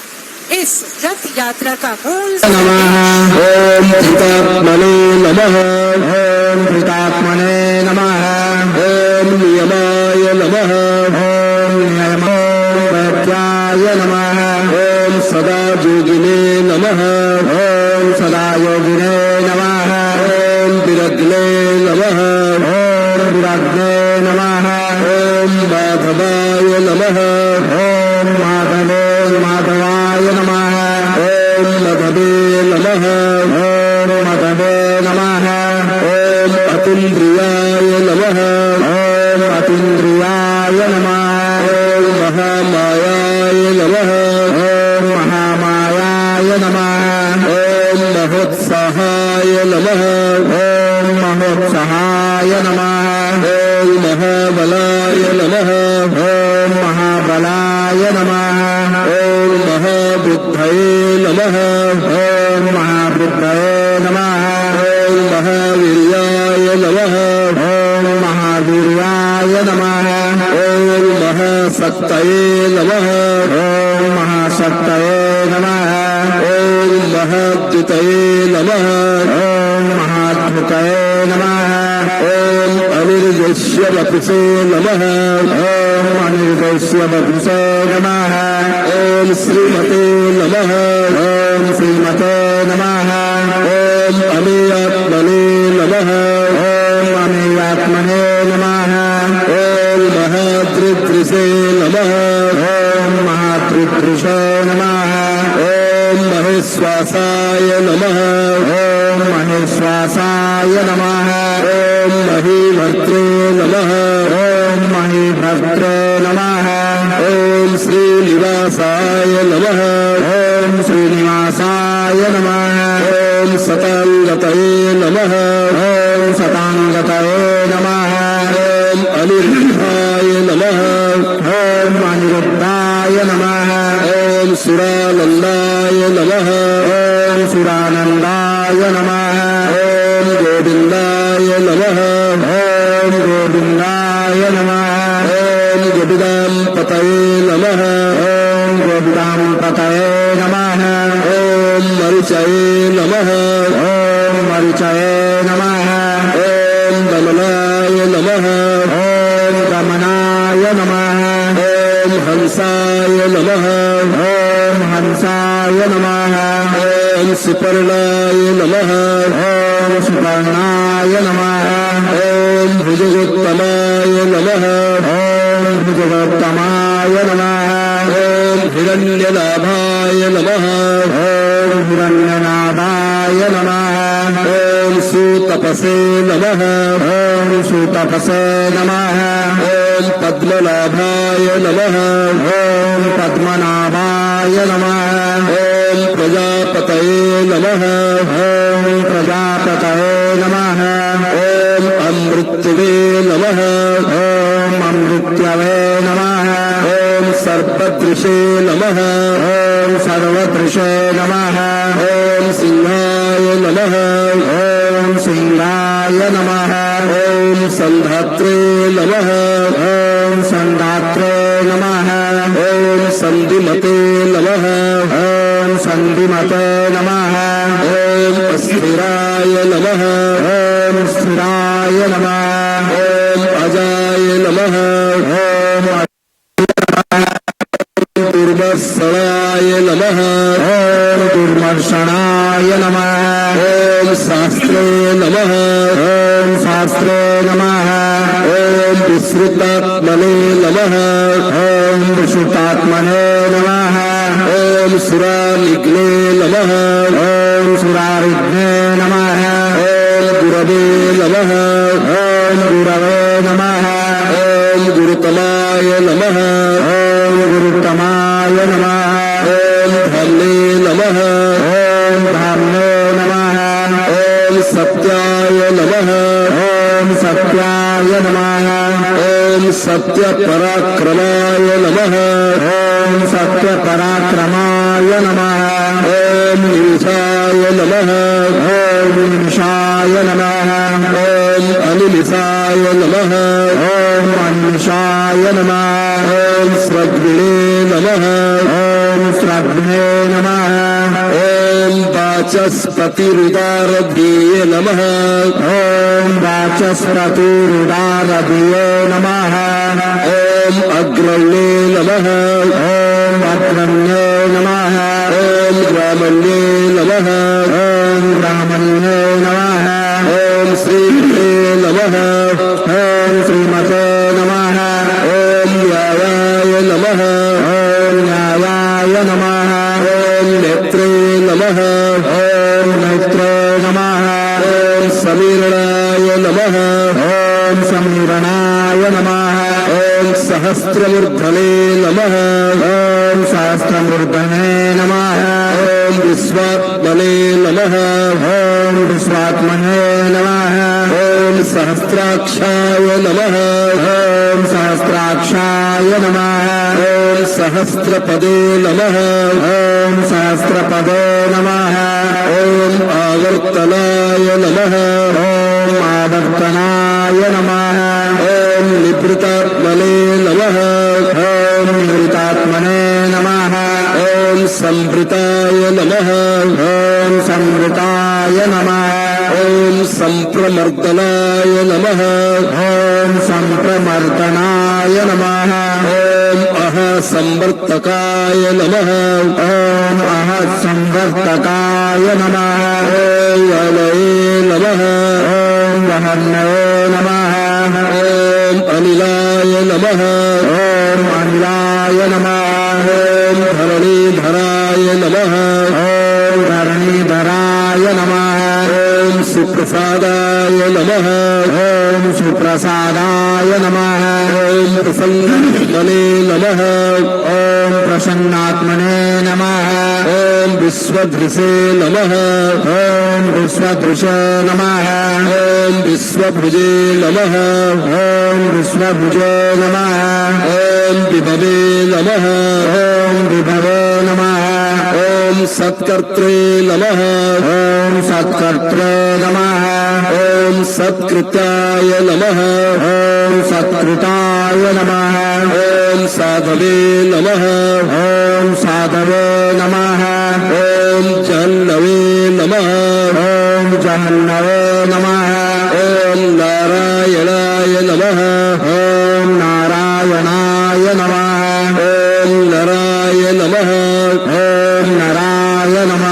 इस रथ यात्रा का मूल नमः ओम कृतात्मने नमः ओम कृतात्मने नमः ओम नियमाय नमः ओम नियमो वैद्याय नमः ओम सदा योगिने नमः ओम सदा योगिने नमः ओम विरग्ने नमः ओम विरग्ने नमः ओम माधवाय नमः ओम माधवे माधवाय नमः ओम मधवे नमः ओम मधवे नमः ओम अतीन्द्रियाय नमः ओम अतीन्द्रियाय नमः ओम महामायाय नमः ओम महामायाय नमः ओम महोत्साहाय नमः ओम महोत्साहाय नमः ओम महाबलाय नमः ओम महाबलाय नमः ओम महाबुद्धये नमः ओम महाबुद्धये नमः ओम महावीर्याय नमः ओम महावीर्याय नमः ओम महाशक्तये नमः ओम महाशक्तये नमः ओम महाद्युतये नमः ओम महाद्भुतये नमः ओम अनिर्देश्य वपुषे नमः ओम अनिर्देश्य वपुषे नमः ओम श्रीमते नमः ओम श्रीमते नमः ओम अमेयात्मने नमः ओम अमेयात्मने नमः ओम महादृदृशे नमः ओम महात्रिदृशे नमः ओम महेश्वासाय नमः ओम महेश्वासाय नमः ओम महीभर्त्रे नमः ओम महीभद्रे नमः ओम श्रीनिवासाय नमः ओम श्रीनिवासाय नमः ओम सतांगतये नमः ओम सतांगतये नमः ओम अनिरुद्धाय नमः ओम अनिरुद्धाय नमः ओम सुरानंदाय नमः ओम सुरानंदाय नमः ओम गोविंदाय नमः मरीचये नमः ॐ मरीचये नमः ॐ दमनाय नमः ॐ गमनाय नमः ॐ हंसाय नमः ॐ हंसाय नमः ॐ सुपर्णाय नमः ॐ सुपर्णाय नमः ॐ भुजगोत्तमाय नमः ॐ भुजगोत्तमाय नमः ॐ हिरण्यनाभाय नमः ॐ हिरण्यनाभाय नमः ॐ सुतपसे नमः ॐ सुतपसे नमः ॐ पद्मनाभाय नमः ॐ पद्मनाभाय नमः ॐ प्रजापतये नमः ॐ प्रजापतये नमः ॐ अमृतवे नमः ॐ अमृत्यवे नमः ॐ सर्पदृशे नमः ॐ सर्वदृशे नमः ॐ सिंहाय नमः ॐ सिंहाय नमः ॐ सन्धात्रे नमः ॐ सन्धात्रे नमः ॐ सन्धिमते नमः ॐ सन्धिमते नमः ॐ अस्थिराय नमः ॐ स्थिराय नमः ॐ अजाय नमः ॐ दुर्मत्सराय नमः ॐ दुर्मर्शनाय नमः ॐ शास्त्रे नमः ॐ शास्त्रे नमः ॐ विश्रुतात्मने नमः ॐ विशुद्धात्मने नमः ॐ सुरानिग्ने नमः ॐ सुरारिघ्ने नमः ॐ गुरवे नमः ॐ गुरवे नमः ॐ गुरुतमाय नमः ॐ गुरुतमाय नमः ॐ धाम्ने नमः ॐ धाम्ने नमः ॐ सत्याय नमः ॐ सत्याय नमः ॐ सत्यपराक्रमाय नमः ॐ सत्यपराक्रमाय नमः ॐ निमिषाय नमः ॐ निमिषाय नमः ॐ अनिमिषाय नमः ॐ अनिमिषाय नमः ॐ स्रग्विणे नमः ॐ स्रग्ने नमः ॐ वाचस्पतिरुदारभ्ये नमः ॐ वाचस्पतिरुदारभिये नमः ॐ अग्रण्ये नमः ॐ अग्रण्ये नमः ॐ ग्रामण्ये नमः ॐ ब्राह्मण्ये नमः ॐ श्रीमते नमः ॐ श्रीमते नमः ॐ न्यायाय नमः ॐ न्यायाय नमः ॐ नेत्रे नमः ॐ नेत्रे नमः ॐ समीरणाय नमः ॐ समीरणाय नमः ॐ सहस्रमूर्धने नमः ॐ सहस्रमूर्धने नमः ॐ विश्वात्मने नमः ॐ विश्वात्मने नमः ॐ सहस्राक्षाय नमः ॐ सहस्राक्षाय नमः ॐ सहस्रपदे नमः ॐ सहस्रपदे नमः ॐ आवर्तनाय नमः ॐ आवर्तनाय नमः ॐ निवृतात्मने नमः ॐ निवृतात्मने नमः ॐ संवृताय नमः ॐ संवृताय नमः ॐ सम्प्रमर्दनाय नमः ॐ सम्प्रमर्दनाय नमः ॐ अहसंवर्तकाय नमः ॐ अहसंवर्तकाय नमः ॐ वनये नमः ॐ वहन्नये नमः ॐ अनिलाय नमः ॐ अनिलाय नमः ॐ धरणीधराय नमः ॐ धरणीधराय नमः ॐ सुप्रसादाय नमः ॐ सुप्रसादाय नमः ॐ प्रसन्नात्मने नमः ॐ प्रसन्नात्मने नमः ॐ विश्वधृषे नमः ॐ विश्वदृशे नमः ॐ विश्वभुजे नमः ॐ विश्वभुजे नमः ॐ विभवे नमः ॐ विभवे नमः ॐ सत्कर्त्रे नमः ॐ सत्कर्त्रे नमः ॐ सत्कृत्याय नमः ॐ सत्कृताय नमः ॐ साधवे नमः ॐ साधवे नमः ॐ ओम जाह्नवे नमः ओम जहन्नवे नमः ओम नारायणाय नमः ओम नारायणाय नमः ओम नराय नमः ओम नराय नमः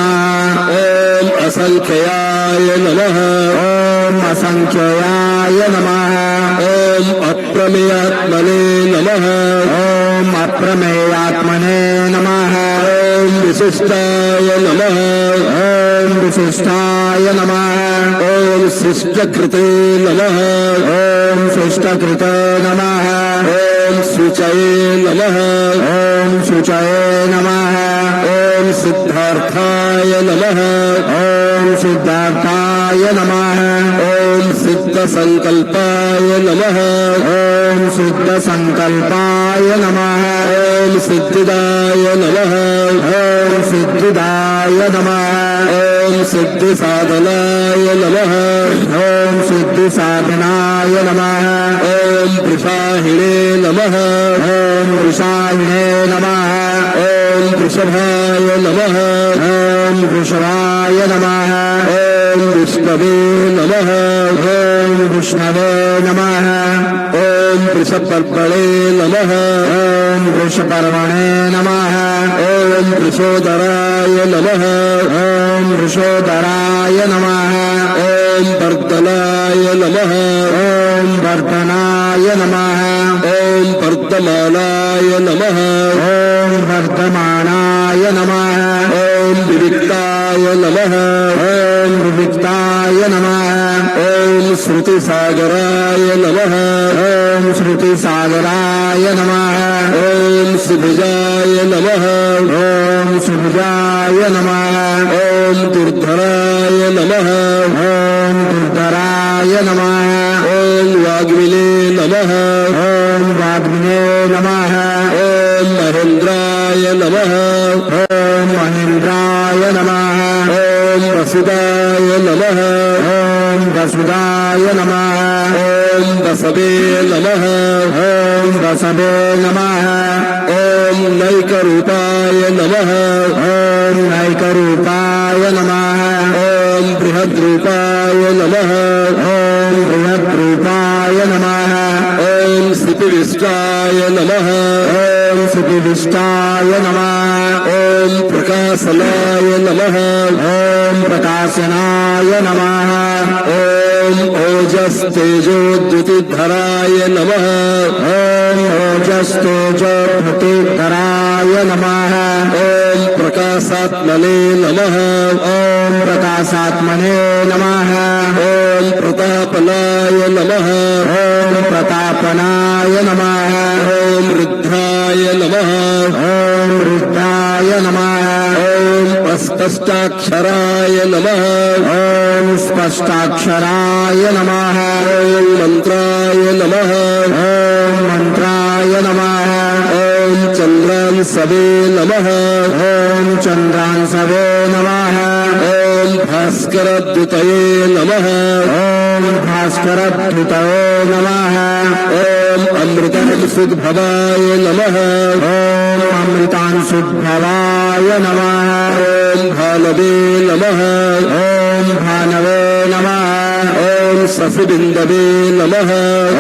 ओम असंख्याय नमः ओम असंख्याय नमः ओम अप्रमेयात्मने नमः ओम अप्रमेयात्मने नमः ओम विशिष्टाय नमः ओम विशिष्टाय नमः ओम शिष्टकृते नमः ओम शिष्टकृते नमः ओम शुचये नमः ओम शुचये नमः ओम सिद्धार्थाय नमः ओम सिद्धार्थाय नमः ओम सिद्धसंकल्पाय नमः ओम सिद्धसंकल्पाय नमः ओम सिद्धिदाय नमः ओम सिद्धिदाय नमः ओम सिद्धिसाधनाय नमः ओम सिद्धिसाधनाय नमः ओम वृषाहिणे नमः ओम वृषाहिणे नमः ओम वृषभाय नमः ओम वृषभाय नमः ओम विष्णवे नमः ओम विष्णवे नमः ओम वृषपर्वणे नमः ओम वृषपर्वणे नमः ओम वृषोदराय नमः ओम वृषोदराय नमः ओम वर्धनाय नमः ओम वर्धनाय नमः ओम वर्धमानाय नमः ओम वर्धमानाय नमः ओम विविक्ताय नमः ओम विविक्ताय नमः ओम श्रुतिसागराय नमः ओम श्रुतिसागराय नमः ओम सुभुजाय नमः ओम सुभुजाय नमः ओम दुर्धराय नमः ओम दुर्धराय नमः ओम वाग्मिने नमः ओम वाग्मिने नमः ओम महेन्द्राय नमः ओम महेन्द्राय नमः ओम वसुदाय नमः ओम वसुदाय नमः ओम बसवे नमः ओम वसवे नमः ओम नैकरूपाय नमः ओम नैकरूपाय नमः ओम बृहद्रूपाय नमः ओम बृहद्रूपाय नमः ओम सिपिविष्टाय नमः ओम सुपिविष्टाय नमः ओम प्रकाशनाय नमः ओम प्रकाशनाय नमः ओम ओजस्तेजोद्युतिधराय नमः ओम ओजस्तेजोधराय नमः ओम प्रकाशात्मने नमः ओम प्रकाशात्मने नमः ओम प्रतापनाय नमः ओम प्रतापनाय नमः ओम रुद्राय नमः ओम रुद्राय नमः ओम अस्पष्टाक्षराय नमः ओम स्पष्टाक्षराय नमः ओम मंत्राय नमः ओम मंत्राय नमः ओम चंद्रांसवे नमः ओम चंद्रांसवे नमः ओम भास्करद्युतये नमः ओम भास्करद्युतये नमः ओम अमृतांशुद्भवाय नमः ओम अमृतांशुद्भवाय नमः ओम भानवे नमः ओम भानवे नमः ओम शशिबिन्दवे नमः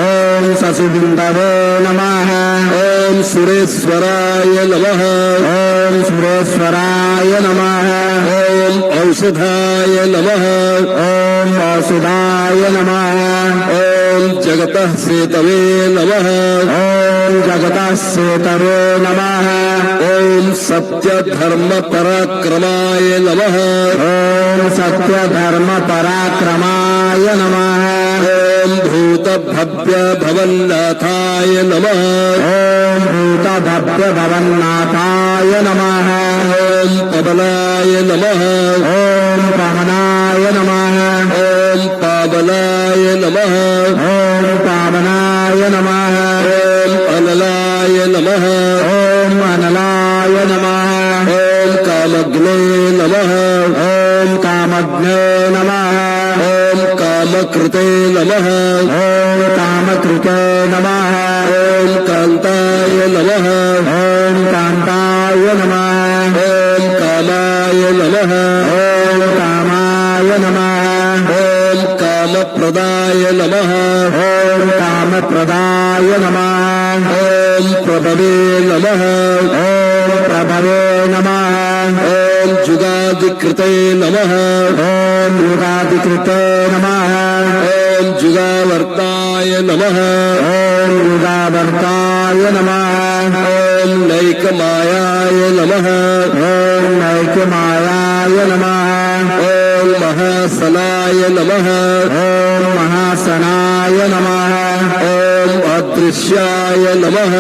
ओम शशिबिन्दवे नमः ओम सुरेश्वराय नमः ओम सुरेश्वराय नमः ओम औषधाय नमः ओम औषधाय नमः ओम जगतः सेतवे नमः ओम जगतः सेतवे नमः ओम सत्यधर्म पराक्रमाय नमः ओम सत्यधर्म पराक्रमाय नमः ओम भूतभव्य भवन्नाथाय नमः ओम भूतभव्य भवन्नाथाय नमः ओम पवनाय नमः ओम पवनाय नमः ओम पावनाय नमः ओम पावनाय नमः ओम अनलाय नमः ओम अनलाय नमः ओम कामग्ने नमः ओम कामग्ने नमः ओम कामकृते नमः ओम कामकृते नमः ओम कान्ताय नमः ओम कान्ताय नमः ओम कामाय नमः ॐ कामप्रदाय नमः ॐ प्रभवे नमः ॐ प्रभवे नमः ॐ जुगादिकृते नमः ॐ युगादिकृते नमः ॐ जुगावर्ताय नमः ॐ युगावर्ताय नमः ॐ नैकमायाय नमः ॐ नैकमायाय नमः ॐ महासनाय नमः ॐ महासनाय नमः ॐ अदृश्याय नमः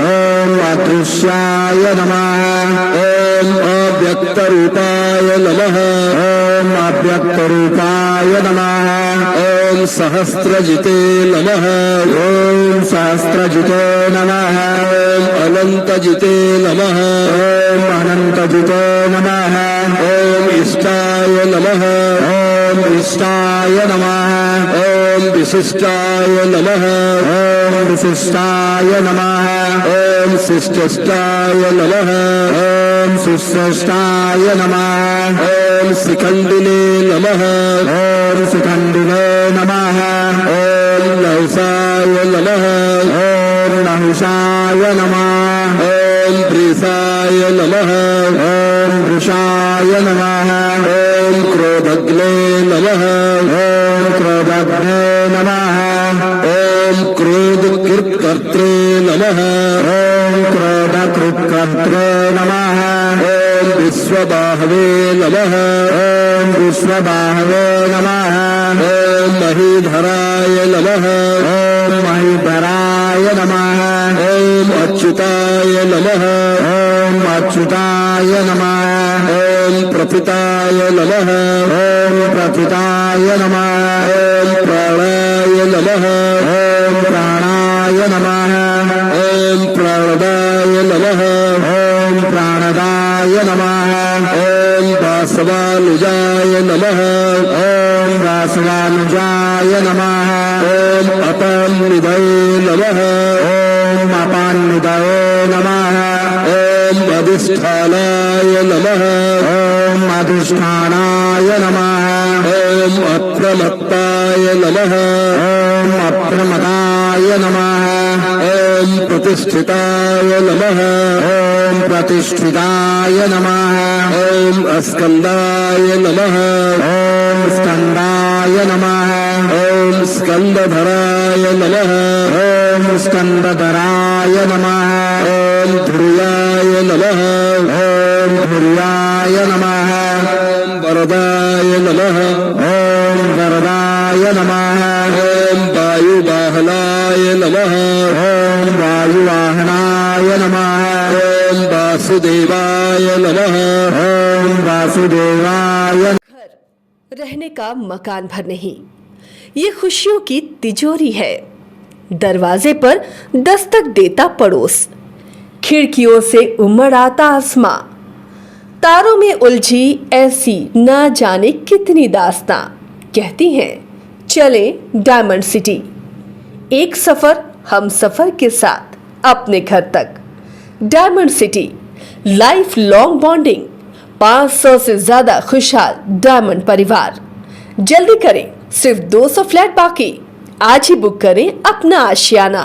ॐ अदृश्याय नमः ॐ अव्यक्तरूपाय नमः ॐ अव्यक्तरूपाय नमः ॐ सहस्रजिते नमः ॐ सहस्रजिते नमः ॐ अनन्तजिते नमः ॐ अनन्तजिते नमः ॐ इष्टाय नमः ॐ इष्टाय नमः ॐ विशिष्टाय नमः ॐ विशिष्टाय नमः ॐ शिष्टष्टाय नमः ॐ सुश्रेष्ठाय नमः ॐ शिखण्डिने नमः ॐ शिखण्डिने नमः ॐ नहुषाय नमः ॐ नहुषाय नमः ॐ वृषाय नमः ॐ वृषाय नमः ॐ क्रोधग्ने नमः ॐ क्रोधग्ने नमः ॐ क्रोधकृत्कर्त्रे नमः ॐ क्रोधकृत्कर्त्रे नमः ॐ विश्वबाहवे नमः ॐ विश्वबाहवे नमः ॐ महीधराय नमः ॐ महीधराय नमः ॐ अच्युताय नमः ॐ अच्युताय नमः ॐ प्रथिताय नमः ॐ प्रथिताय नमः ॐ प्राणाय नमः ॐ प्राणाय नमः ॐ प्राणदाय नमः ॐ प्राणदाय नमः ॐ वासवानुजाय नमः ॐ वासवानुजाय नमः ॐ अपान्निधये नमः ॐ अपान्निधये नमः ॐ अधिष्ठानाय नमः ॐ अधिष्ठानाय नमः ॐ अप्रमत्ताय नमः ॐ अप्रमदाय नमः ॐ प्रतिष्ठिताय नमः ॐ प्रतिष्ठिताय नमः ॐ अस्कन्दाय नमः ॐ स्कन्दाय नमः ॐ स्कन्दधराय नमः ॐ स्कन्दधराय नमः ॐ ध्रुयाय नमः ॐ धुर्याय नमः ॐ वरदाय नमः ॐ वरदाय नमः ॐ वायुवाहनाय नमः ॐ वायुवाहनाय नमः ॐ वासुदेवाय नमः ॐ वासुदेवाय घर रहने का मकान भर नहीं, ये खुशियों की तिजोरी है। दरवाजे पर दस्तक देता पड़ोस, खिड़कियों से उमड़ आता आसमां, तारों में उलझी ऐसी ना जाने कितनी दास्तां। कहती हैं चले डायमंड सिटी, एक सफर हम सफर के साथ अपने घर तक। Diamond city, life long bonding, 500 से ज्यादा खुशहाल डायमंड परिवार। जल्दी करें, सिर्फ 200 फ्लैट बाकी। आज ही बुक करें अपना आशियाना।